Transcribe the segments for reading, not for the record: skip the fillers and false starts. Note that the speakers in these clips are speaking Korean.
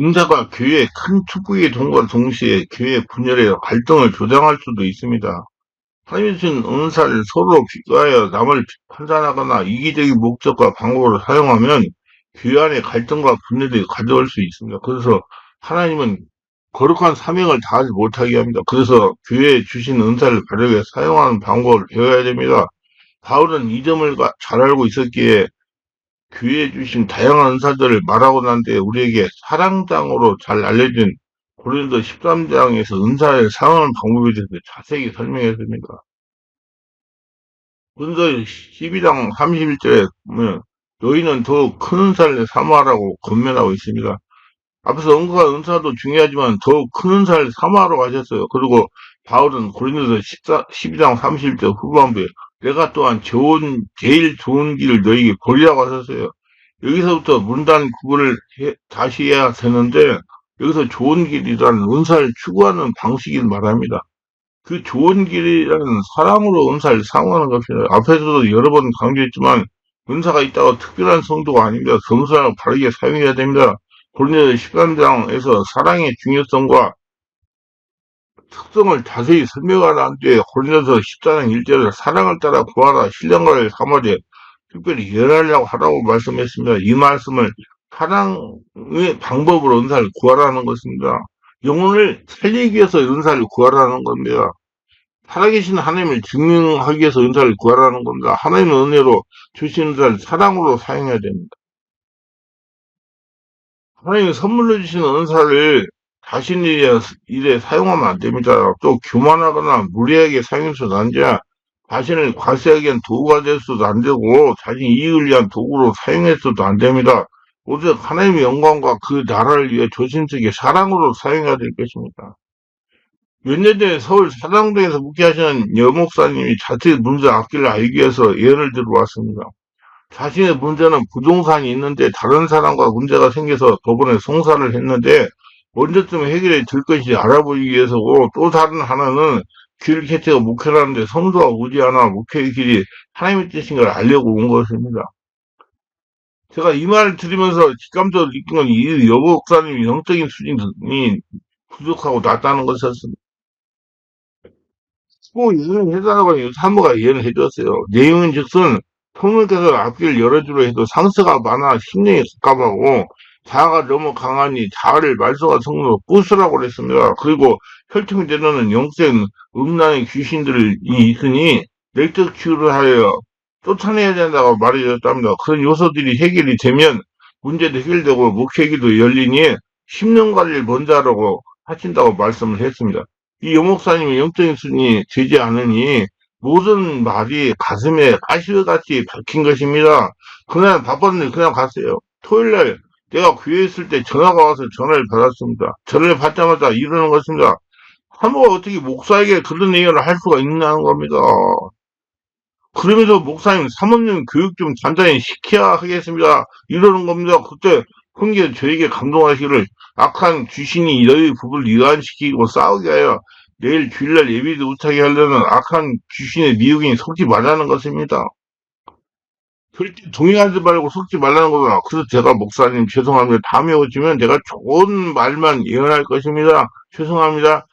은사가 교회의 큰 축복의 동과 동시에 교회 분열의 갈등을 조장할 수도 있습니다. 하나님이 주신 은사를 서로 비교하여 남을 판단하거나 이기적인 목적과 방법으로 사용하면 교회 안에 갈등과 분열이 가져올 수 있습니다. 그래서 하나님은 거룩한 사명을 다하지 못하게 합니다. 그래서 교회에 주신 은사를 바르게 사용하는 방법을 배워야 됩니다. 바울은 이 점을 잘 알고 있었기에 교회에 주신 다양한 은사들을 말하고 난 뒤에 우리에게 사랑장으로 잘 알려진 고린도 13장에서 은사를 사용하는 방법에 대해서 자세히 설명했습니다. 고린도 12장 31절에 보면 너희는 더욱 큰 은사를 사모하라고 권면하고 있습니다. 앞에서 언급한 은사도 중요하지만 더욱 큰 은사를 사모하라고 하셨어요. 그리고 바울은 고린도서 12장 30절 후반부에 내가 또한 제일 좋은 길을 너희에게 보리라고 하셨어요. 여기서부터 문단 구분을 다시 해야 되는데 여기서 좋은 길이라는 은사를 추구하는 방식을 말합니다. 그 좋은 길이라는 사랑으로 은사를 사용하는 것입니다. 앞에서도 여러 번 강조했지만 은사가 있다고 특별한 성도가 아닙니다. 겸손하고 바르게 사용해야 됩니다. 고린도서 13장에서 사랑의 중요성과 특성을 자세히 설명한 뒤에 고린도서 14장 1절에 사랑을 따라 구하라 신령과를 삼아되 특별히 열하려고 하라고 말씀했습니다. 이 말씀을 사랑의 방법으로 은사를 구하라는 것입니다. 영혼을 살리기 위해서 은사를 구하라는 겁니다. 살아계신 하나님을 증명하기 위해서 은사를 구하라는 겁니다. 하나님의 은혜로 주신 은사를 사랑으로 사용해야 됩니다. 하나님이 선물로 주신 은사를 자신의 일에 사용하면 안 됩니다. 또 교만하거나 무리하게 사용해서도 안 돼. 자신을 과시하기 위한 도구가 될수도 안 되고 자신 이익을 위한 도구로 사용해서도 안 됩니다. 오직 하나님의 영광과 그 나라를 위해 조심스럽게 사랑으로 사용해야 될 것입니다. 몇 년 전에 서울 사당동에서 묵회하시는 여목사님이 자칫 문제 악기를 알기 위해서 예언을 들어왔습니다. 자신의 문제는 부동산이 있는데 다른 사람과 문제가 생겨서 법원에 송사를 했는데 언제쯤 해결이 될 것인지 알아보기 위해서고 또 다른 하나는 길 개체가 목회라는데 성도가 오지 않아 목회의 길이 하나님의 뜻인 걸 알려고 온 것입니다. 제가 이 말을 들으면서 직감적으로 느낀 건 이 여목사님이 영적인 수준이 부족하고 낮다는 것이었습니다. 꼭 예언을 해달라고 사모가 예언을 해줬어요. 내용은 즉슨 통일께서 앞길을 열어주려 해도 상처가 많아 심령이 갑갑하고 자아가 너무 강하니 자아를 말소가 성로 부수라고 그랬습니다. 그리고 혈통이 되는 영적 음란의 귀신들이 있으니 내적 치유를 하여 쫓아내야 된다고 말해줬답니다. 그런 요소들이 해결이 되면 문제도 해결되고 목회기도 열리니 10년 관리를 먼저 하라고 하신다고 말씀을 했습니다. 이 여목사님의 영적인 수준이 되지 않으니 모든 말이 가슴에 가시같이 박힌 것입니다. 그날 바빴는데 그냥 갔어요. 토요일날 내가 교회에 있을 때 전화가 와서 전화를 받았습니다. 전화를 받자마자 이러는 것입니다. 사모가 어떻게 목사에게 그런 얘기를 할 수가 있냐는 겁니다. 그러면서 목사님 사모님 교육 좀 단단히 시켜야 하겠습니다. 이러는 겁니다. 그때 형제 저에게 감동하시기를 악한 귀신이 너희 부부를 이완시키고 싸우게 하여 내일 주일날 예비도 못하게 하려는 악한 귀신의 미혹인이 속지 말라는 것입니다. 절대 동의하지 말고 속지 말라는 거구나. 그래서 제가 목사님 죄송합니다. 다음에 오시면 내가 좋은 말만 예언할 것입니다. 죄송합니다.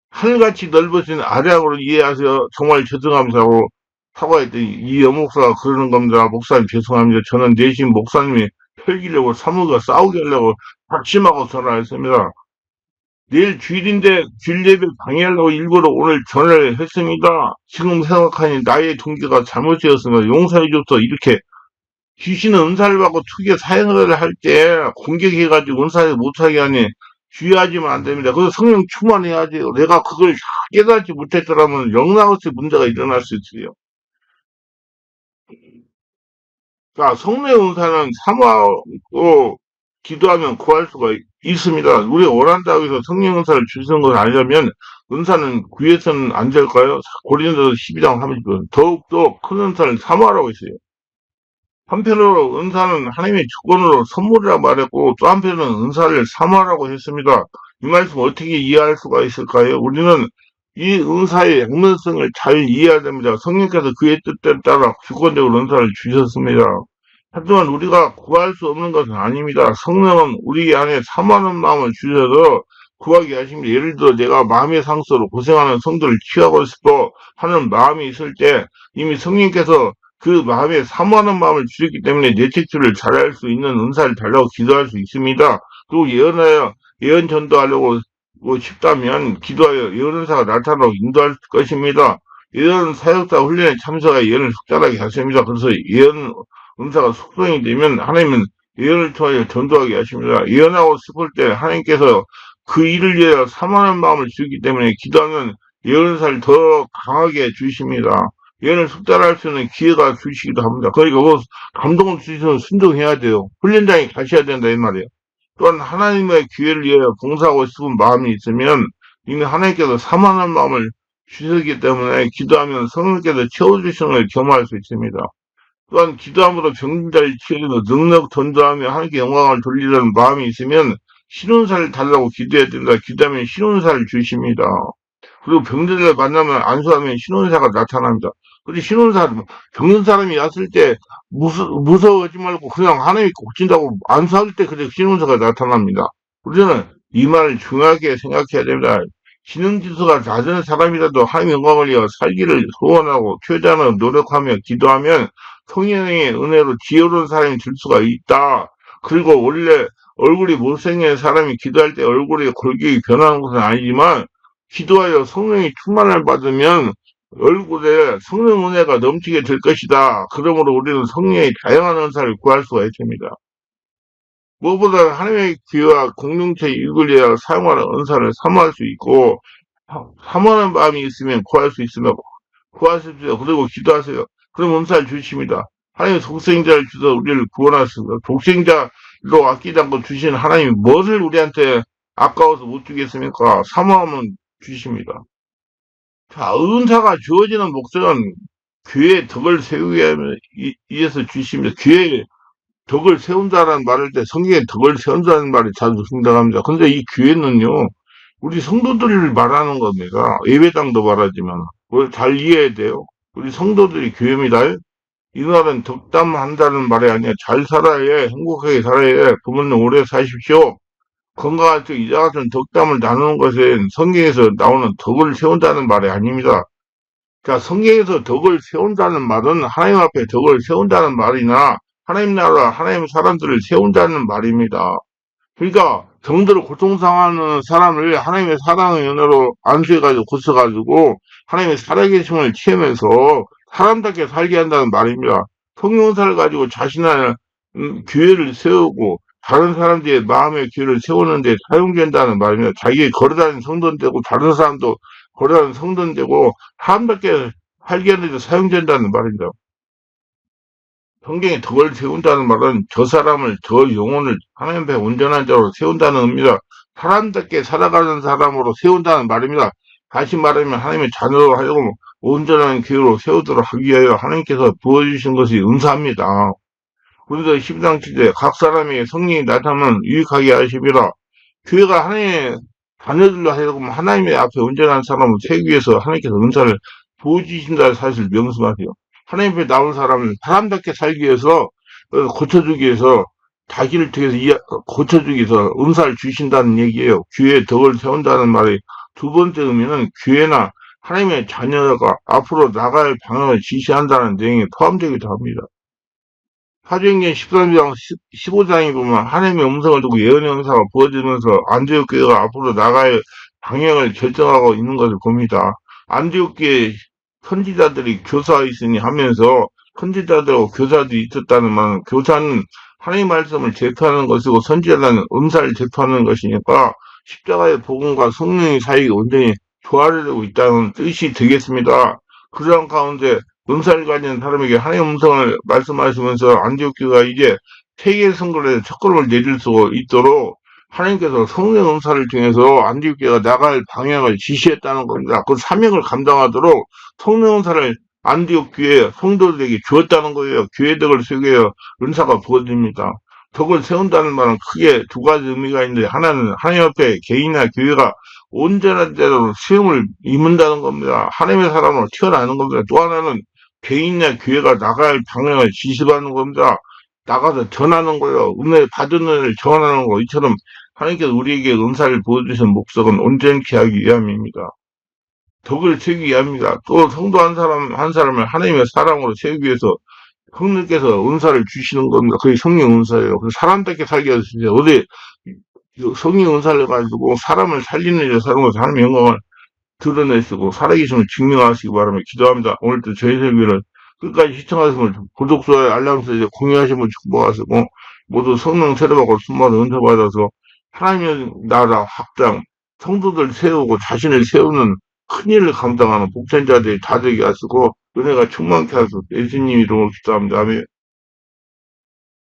하늘같이 넓어진 아량으로 이해하세요. 정말 죄송합니다고 사과했더니 이 여목사가 그러는 겁니다. 목사님 죄송합니다. 저는 내심 목사님이 펼기려고 사무가 싸우게 하려고 작심하고 전화했습니다. 내일 주일인데 주일 예배 방해하려고 일부러 오늘 전화를 했습니다. 지금 생각하니 나의 동기가 잘못이었습니다. 용서해줘서 이렇게 귀신은 은사를 받고 특유의 사역을 할 때 공격해가지고 은사를 못하게 하니 주의하지만 안 됩니다. 그래서 성령 충만해야지. 내가 그걸 깨닫지 못했더라면 영락없이 문제가 일어날 수 있어요. 자, 성령 은사는 사모하고 기도하면 구할 수가 있습니다. 우리가 원한다고 해서 성령 은사를 주시는 건 아니라면 은사는 구해서는 안 될까요? 고린도서 12장 30절 더욱더 큰 은사를 사모하라고 했어요. 한편으로 은사는 하나님의 주권으로 선물이라 말했고 또 한편으로는 은사를 사모하라고 했습니다. 이 말씀 어떻게 이해할 수가 있을까요? 우리는 이 은사의 양면성을 잘 이해해야 됩니다. 성령께서 그의 뜻에 따라 주권적으로 은사를 주셨습니다. 하지만 우리가 구할 수 없는 것은 아닙니다. 성령은 우리 안에 사모하는 마음을 주셔서 구하게 하십니다. 예를 들어 내가 마음의 상처로 고생하는 성도를 취하고 싶어 하는 마음이 있을 때 이미 성령께서 그 마음에 사모하는 마음을 주셨기 때문에 내 책출을 잘할 수 있는 은사를 달라고 기도할 수 있습니다. 또 예언하여 예언 전도하려고 싶다면 기도하여 예언 은사가 나타나고 인도할 것입니다. 예언 사역자 훈련에 참석하여 예언을 숙달하게 하십니다. 그래서 예언 은사가 숙성이 되면 하나님은 예언을 통하여 전도하게 하십니다. 예언하고 싶을 때 하나님께서 그 일을 위하여 사모하는 마음을 주기 때문에 기도하면 예언사를 더 강하게 주십니다. 예언을 숙달할 수 있는 기회가 주시기도 합니다. 그러니까 뭐 감동을 주시면 순종해야 돼요. 훈련장에 가셔야 된다 이 말이에요. 또한 하나님의 기회를 위하여 봉사하고 싶은 마음이 있으면 이미 하나님께서 사모하는 마음을 주셨기 때문에 기도하면 성령께서 채워주시는 걸 경험할 수 있습니다. 또한 기도함으로 병든 자를 치유하며 능력 전도하며 하나님께 영광을 돌리려는 마음이 있으면 신혼사를 달라고 기도해야 된다. 기도하면 신혼사를 주십니다. 그리고 병든 자를 만나면 안수하면 신혼사가 나타납니다. 근데 신혼사, 병든 사람이 왔을 때 무서워하지 말고 그냥 하나님이 고친다고 안수할 때 그때 신혼사가 나타납니다. 우리는 이 말을 중요하게 생각해야 됩니다. 지능지수가 낮은 사람이라도 하나님의 영광을 위하여 살기를 소원하고 최대한으로 노력하며 기도하면 성령의 은혜로 지혜로운 사람이 될 수가 있다. 그리고 원래 얼굴이 못생긴 사람이 기도할 때 얼굴이 골격이 변하는 것은 아니지만 기도하여 성령의 충만을 받으면 얼굴에 성령 은혜가 넘치게 될 것이다. 그러므로 우리는 성령의 다양한 은사를 구할 수가 있습니다. 무엇보다 하나님의 기회와 공동체 이익을 위하여 사용하는 은사를 사모할 수 있고 사모하는 마음이 있으면 구할 수 있으며 구하십시오. 그리고 기도하세요. 그럼 은사를 주십니다. 하나님의 독생자를 주셔서 우리를 구원하셨습니다. 독생자로 아끼지 않고 주신 하나님이 무엇을 우리한테 아까워서 못 주겠습니까? 사모하면 주십니다. 자, 은사가 주어지는 목적은 교회의 덕을 세우기 위해서 주십니다. 교회의 덕을 세운다라는 말을 때 성경에 덕을 세운다는 말이 자주 등장합니다. 근데 이 교회는요, 우리 성도들을 말하는 겁니다. 예배당도 말하지만. 그걸 잘 이해해야 돼요. 우리 성도들이 교회입니다. 이 말은 덕담한다는 말이 아니라 잘 살아야 해, 행복하게 살아야 해, 부모님 오래 사십시오. 건강할 때 이와 같은 덕담을 나누는 것은 성경에서 나오는 덕을 세운다는 말이 아닙니다. 자, 성경에서 덕을 세운다는 말은 하나님 앞에 덕을 세운다는 말이나 하나님 나라, 하나님 사람들을 세운다는 말입니다. 그러니까 정도로 고통당하는 사람을 하나님의 사랑의 은혜로 안수해가지고 고쳐가지고 하나님의 살아계심을 체험해서 사람답게 살게 한다는 말입니다. 성령사를 가지고 자신의 교회를 세우고 다른 사람들의 마음의 교회를 세우는데 사용된다는 말입니다. 자기 걸어다니는 성도는 되고 다른 사람도 걸어다니는 성도는 되고 사람답게 살게 하는데 사용된다는 말입니다. 성경에 덕을 세운다는 말은 저 사람을, 저 영혼을 하나님 앞에 온전한 자로 세운다는 의미다. 사람답게 살아가는 사람으로 세운다는 말입니다. 다시 말하면 하나님의 자녀로 하여금 온전한 교회로 세우도록 하기 위하여 하나님께서 부어주신 것이 은사입니다. 그래서 13장 7절 각 사람에게 성령이 나타나면 유익하게 하시리라. 교회가 하나님의 자녀들로 하여금 하나님의 앞에 온전한 사람을 세우기 위해서 하나님께서 은사를 부어주신다는 사실을 명심하세요. 하나님 앞에 나온 사람을 사람답게 살기 위해서 고쳐주기 위해서 자기를 통해서 고쳐주기 위해서 은사를 주신다는 얘기예요. 교회에 덕을 세운다는 말의 두 번째 의미는 교회나 하나님의 자녀가 앞으로 나갈 방향을 지시한다는 내용이 포함되기도 합니다. 사도행전 13장 15장에 보면 하나님의 음성을 듣고 예언의 은사가 부어지면서 안디옥 교회가 앞으로 나갈 방향을 결정하고 있는 것을 봅니다. 안디옥 교회 선지자들이 교사가 있으니 하면서 선지자들하고 교사들이 있었다는 말은 교사는 하나님의 말씀을 제표하는 것이고 선지자는 은사를 제표하는 것이니까 십자가의 복음과 성령의 사역이 온전히 조화되고 있다는 뜻이 되겠습니다. 그러한 가운데 은사를 가진 사람에게 하나님의 음성을 말씀하시면서 안디옥 교회가 이제 세계 선거에 첫걸음을 내릴 수 있도록 하나님께서 성령 은사를 통해서 안디옥 교회가 나갈 방향을 지시했다는 겁니다. 그 사명을 감당하도록 성령 은사를 안디옥 교회 성도들에게 주었다는 거예요. 교회 덕을 세우기 위해 은사가 부어집니다. 덕을 세운다는 말은 크게 두 가지 의미가 있는데 하나는 하나님 앞에 개인이나 교회가 온전한 대로 시험을 입는다는 겁니다. 하나님의 사람으로 태어나는 겁니다. 또 하나는 개인이나 교회가 나갈 방향을 지시하는 겁니다. 나가서 전하는 거요. 은혜 받은 은혜를 전하는 거. 이처럼 하나님께서 우리에게 은사를 부어주신 목적은 온전케 하기 위함입니다. 덕을 세우기 위함입니다. 또 성도 한 사람 한 사람을 하나님의 사랑으로 세우기 위해서 성령께서 은사를 주시는 겁니다. 그게 성령 은사예요. 그 사람답게 살게 해주세요. 어디 성령 은사를 가지고 사람을 살리는 일에 사는 것을 하나님의 영광을 드러내시고 살아계심을 증명하시기 바랍니다. 기도합니다. 오늘도 저희 설교를 끝까지 시청하시면 구독, 좋아요, 알람 설정, 공유하시면 축복하시고 모두 성령 세례받고 순모한 은사 받아서 하나님의 나라 확장, 성도들 세우고 자신을 세우는 큰 일을 감당하는 복전자들이 다 되게 하시고 은혜가 충만케 하소서. 예수님 이름으로 기도합니다. 아멘.